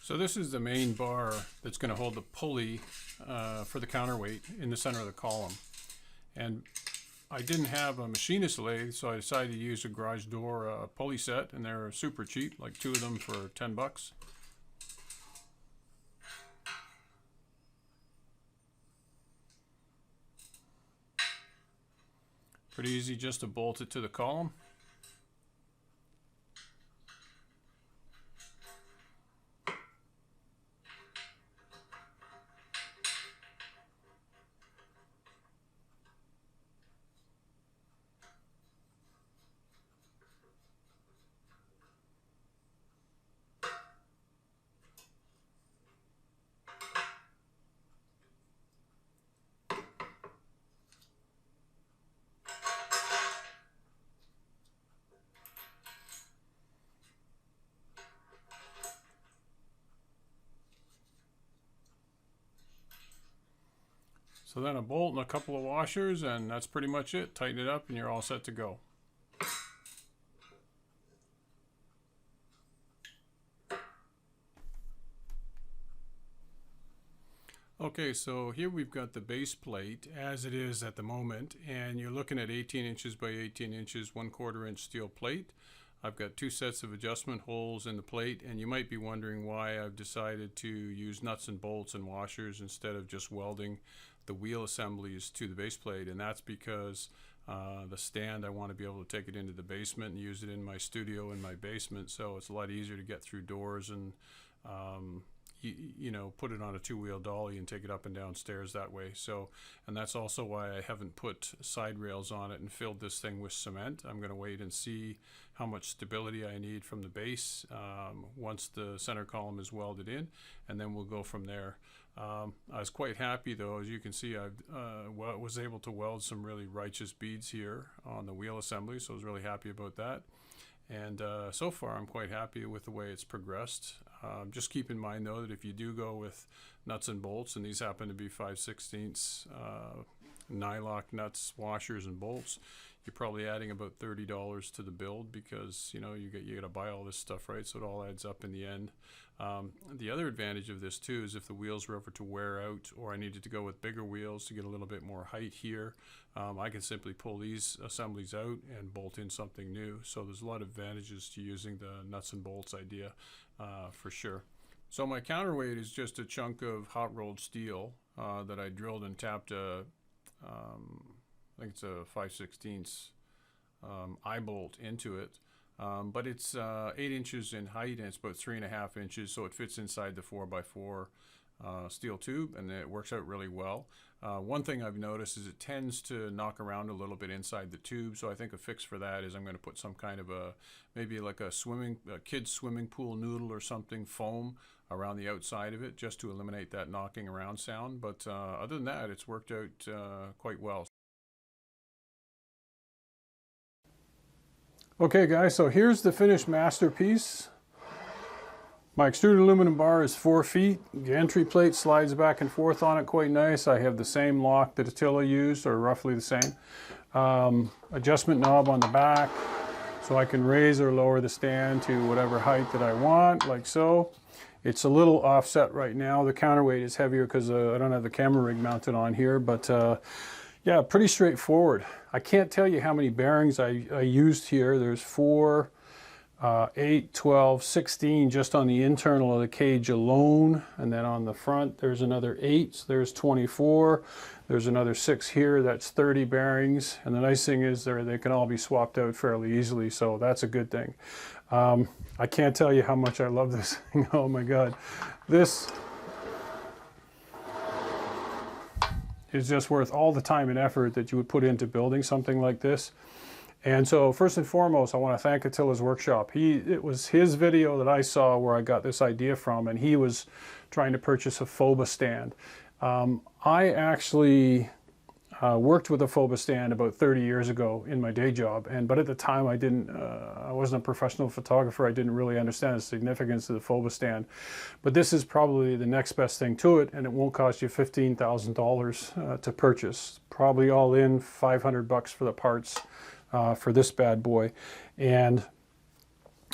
So this is the main bar that's going to hold the pulley for the counterweight in the center of the column. And I didn't have a machinist lathe, so I decided to use a garage door pulley set, and they're super cheap, like 2 of them for 10 bucks. Pretty easy just to bolt it to the column. So then a bolt and a couple of washers, and that's pretty much it. Tighten it up and you're all set to go. Okay, so here we've got the base plate as it is at the moment, and you're looking at 18 inches by 18 inches, 1/4 inch steel plate. I've got 2 sets of adjustment holes in the plate, and you might be wondering why I've decided to use nuts and bolts and washers instead of just welding the wheel assemblies to the base plate. And that's because the stand, I want to be able to take it into the basement and use it in my studio in my basement, so it's a lot easier to get through doors and you know, put it on a 2-wheel dolly and take it up and down stairs that way. So, and that's also why I haven't put side rails on it and filled this thing with cement. I'm going to wait and see how much stability I need from the base once the center column is welded in, and then we'll go from there. I was quite happy though, as you can see, I was able to weld some really righteous beads here on the wheel assembly, so I was really happy about that. And so far I'm quite happy with the way it's progressed. Just keep in mind though that if you do go with nuts and bolts, and these happen to be 5/16 nylock nuts, washers and bolts, you're probably adding about $30 to the build, because you know you got to buy all this stuff, right? So it all adds up in the end. The other advantage of this too is if the wheels were ever to wear out, or I needed to go with bigger wheels to get a little bit more height here, I can simply pull these assemblies out and bolt in something new. So there's a lot of advantages to using the nuts and bolts idea for sure. So my counterweight is just a chunk of hot rolled steel that I drilled and tapped a I think it's a 5/16 eye bolt into it, but it's 8 inches in height, and it's about 3.5 inches, so it fits inside the 4x4 steel tube, and it works out really well. One thing I've noticed is it tends to knock around a little bit inside the tube, so I think a fix for that is I'm going to put some kind of maybe like a kid's swimming pool noodle or something, foam around the outside of it, just to eliminate that knocking around sound. But other than that, it's worked out quite well. Okay guys, so here's the finished masterpiece. My extruded aluminum bar is 4 feet. Gantry plate slides back and forth on it quite nice. I have the same lock that Attila used, or roughly the same. Adjustment knob on the back, so I can raise or lower the stand to whatever height that I want, like so. It's a little offset right now. The counterweight is heavier because I don't have the camera rig mounted on here, but yeah, pretty straightforward. I can't tell you how many bearings I used here. There's 4, 8, 12, 16 just on the internal of the cage alone. And then on the front, there's another 8, so there's 24. There's another 6 here, that's 30 bearings. And the nice thing is they can all be swapped out fairly easily, so that's a good thing. I can't tell you how much I love this thing. Oh my God. This is just worth all the time and effort that you would put into building something like this. And so first and foremost, I want to thank Attila's Workshop. It was his video that I saw where I got this idea from, and he was trying to purchase a FOBA stand. I actually worked with a FOBA stand about 30 years ago in my day job, but at the time I wasn't a professional photographer. I didn't really understand the significance of the FOBA stand. But this is probably the next best thing to it, and it won't cost you $15,000 to purchase. Probably all in $500 for the parts for this bad boy. And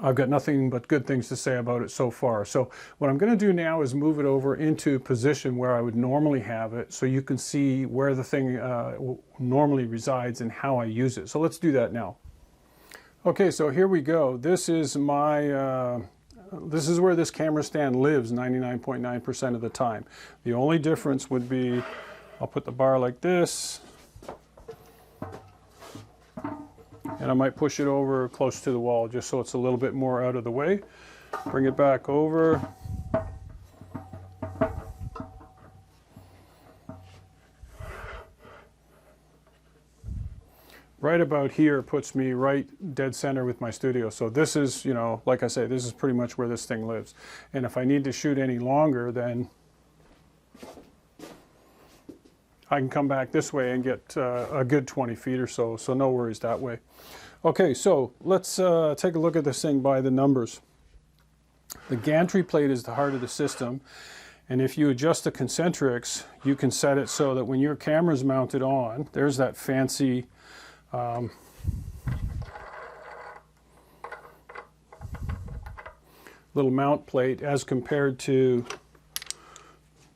I've got nothing but good things to say about it so far. So what I'm going to do now is move it over into position where I would normally have it, so you can see where the thing normally resides and how I use it. So let's do that now. Okay, so here we go. This is my this is where this camera stand lives 99.9% of the time. The only difference would be I'll put the bar like this, and I might push it over close to the wall just so it's a little bit more out of the way. Bring it back over. Right about here puts me right dead center with my studio. So this is, you know, like I say, this is pretty much where this thing lives. And if I need to shoot any longer, then I can come back this way and get a good 20 feet or so, so no worries that way. Okay, so let's take a look at this thing by the numbers. The gantry plate is the heart of the system, and if you adjust the concentrics, you can set it so that when your camera's mounted on, there's that fancy little mount plate as compared to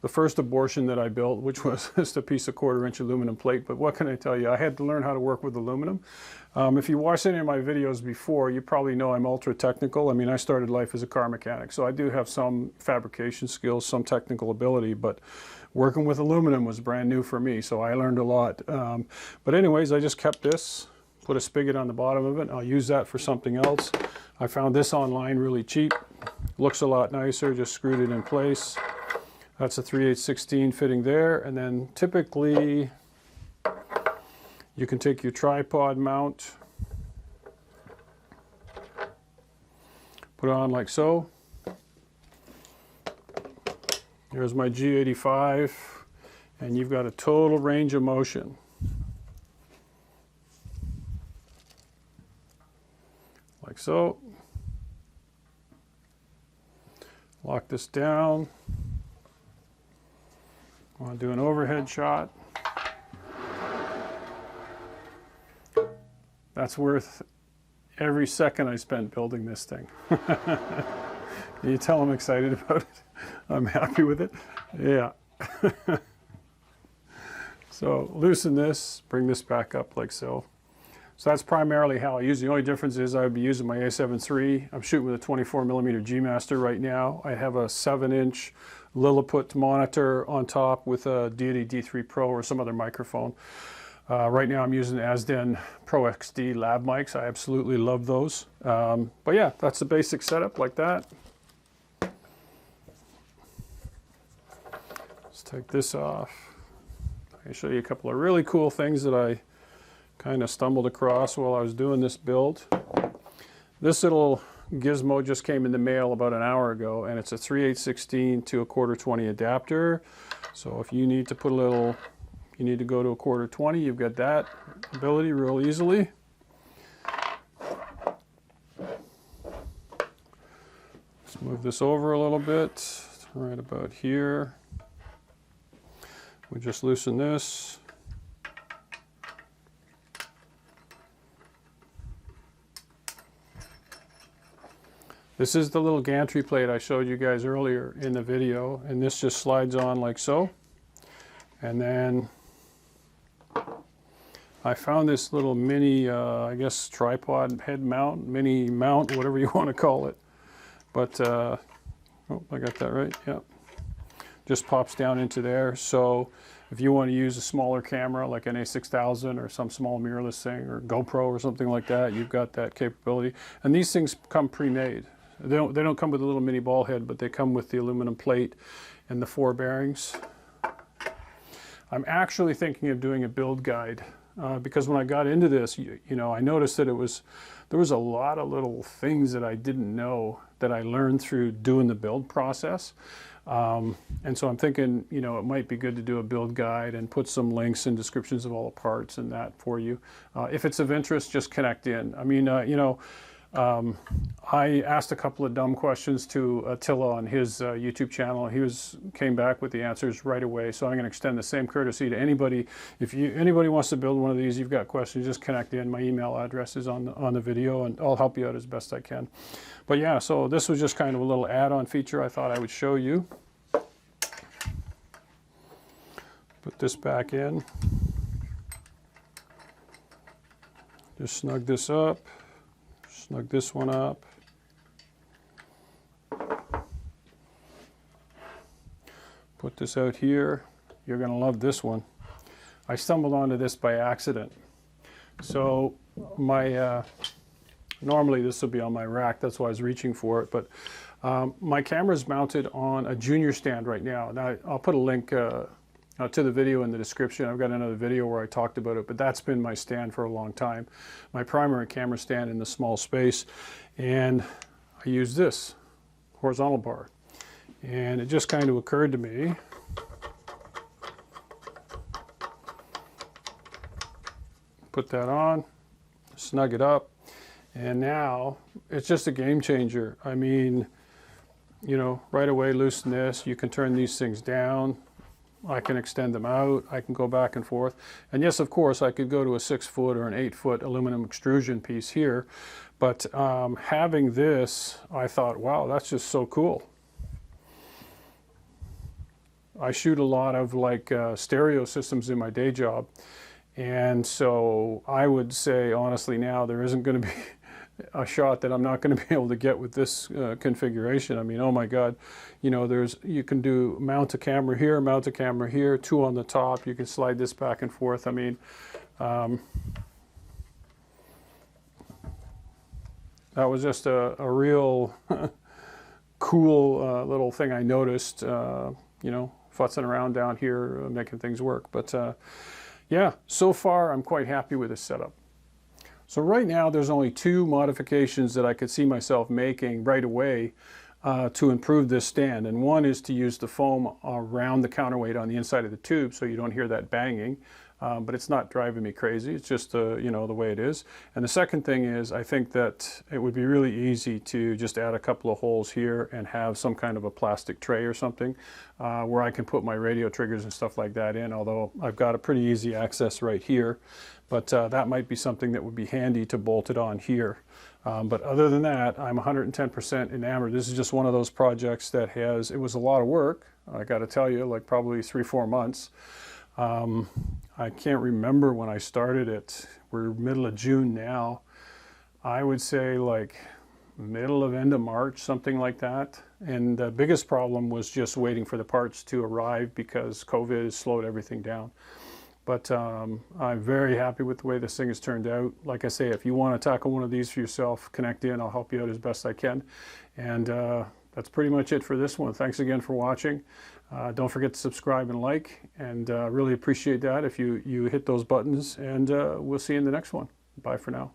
the first abortion that I built, which was just a piece of 1/4-inch aluminum plate. But what can I tell you? I had to learn how to work with aluminum. If you watched any of my videos before, you probably know I'm ultra technical. I mean, I started life as a car mechanic, so I do have some fabrication skills, some technical ability, but working with aluminum was brand new for me, so I learned a lot. But anyways, I just kept this, put a spigot on the bottom of it. I'll use that for something else. I found this online really cheap. Looks a lot nicer, just screwed it in place. That's a 3/8/16 fitting there, and then typically you can take your tripod mount, put it on like so. Here's my G85, and you've got a total range of motion. Like so. Lock this down. I want to do an overhead shot. That's worth every second I spent building this thing. Can you tell I'm excited about it? I'm happy with it. Yeah. So loosen this, bring this back up like so. So that's primarily how I use it. The only difference is I would be using my A7 III. I'm shooting with a 24mm G Master right now. I have a 7-inch Lilliput monitor on top with a Deity D3 Pro or some other microphone. Right now I'm using Asden Pro XD lab mics. I absolutely love those. But yeah, that's the basic setup like that. Let's take this off. I can show you a couple of really cool things that I kind of stumbled across while I was doing this build. This little gizmo just came in the mail about an hour ago, and it's a 3/8/16 to a 1/4-20 adapter. So if you need to put a little, you need to go to a 1/4-20, you've got that ability real easily. Let's move this over a little bit, right about here. We just loosen this. This is the little gantry plate I showed you guys earlier in the video, and this just slides on like so. And then I found this little mini, I guess, tripod head mount, mini mount, whatever you want to call it. But, oh, I got that right, yeah. Just pops down into there. So if you want to use a smaller camera like an A6000 or some small mirrorless thing or GoPro or something like that, you've got that capability. And these things come pre-made. They don't come with a little mini ball head, but they come with the aluminum plate and the 4 bearings. I'm actually thinking of doing a build guide because when I got into this, you know, I noticed that there was a lot of little things that I didn't know that I learned through doing the build process. And so I'm thinking, you know, it might be good to do a build guide and put some links and descriptions of all the parts and that for you. If it's of interest, just connect in. I mean, you know, I asked a couple of dumb questions to Attila on his YouTube channel. He came back with the answers right away. So I'm going to extend the same courtesy to anybody. If anybody wants to build one of these, you've got questions, just connect in. My email address is on the video, and I'll help you out as best I can. But yeah, so this was just kind of a little add-on feature I thought I would show you. Put this back in. Just snug this up. Snug this one up. Put this out here. You're going to love this one. I stumbled onto this by accident. So my normally this would be on my rack, that's why I was reaching for it, but my camera's mounted on a junior stand right now. Now I'll put a link to the video in the description. I've got another video where I talked about it, but that's been my stand for a long time. My primary camera stand in the small space, and I use this horizontal bar. And it just kind of occurred to me, put that on, snug it up, and now it's just a game changer. I mean, you know, right away loosen this, you can turn these things down, I can extend them out, I can go back and forth. And yes, of course, I could go to a 6-foot or an 8-foot aluminum extrusion piece here, but having this, I thought, wow, that's just so cool. I shoot a lot of like stereo systems in my day job. And so I would say, honestly, now there isn't going to be a shot that I'm not going to be able to get with this configuration. I mean, oh my God, you know, you can mount a camera here, 2 on the top. You can slide this back and forth. I mean, that was just a real cool little thing I noticed, you know, futzing around down here, making things work. But yeah, so far I'm quite happy with this setup. So right now there's only 2 modifications that I could see myself making right away to improve this stand. And one is to use the foam around the counterweight on the inside of the tube so you don't hear that banging. But it's not driving me crazy. It's just, you know, the way it is. And the second thing is, I think that it would be really easy to just add a couple of holes here and have some kind of a plastic tray or something where I can put my radio triggers and stuff like that in, although I've got a pretty easy access right here. But that might be something that would be handy to bolt it on here. But other than that, I'm 110% enamored. This is just one of those projects that it was a lot of work. I got to tell you, like probably 3-4 months. I can't remember when I started it. We're middle of June now. I would say like end of March, something like that. And the biggest problem was just waiting for the parts to arrive because COVID has slowed everything down. But I'm very happy with the way this thing has turned out. Like I say, if you want to tackle one of these for yourself, connect in. I'll help you out as best I can. And that's pretty much it for this one. Thanks again for watching. Don't forget to subscribe and like, and really appreciate that if you hit those buttons, and we'll see you in the next one. Bye for now.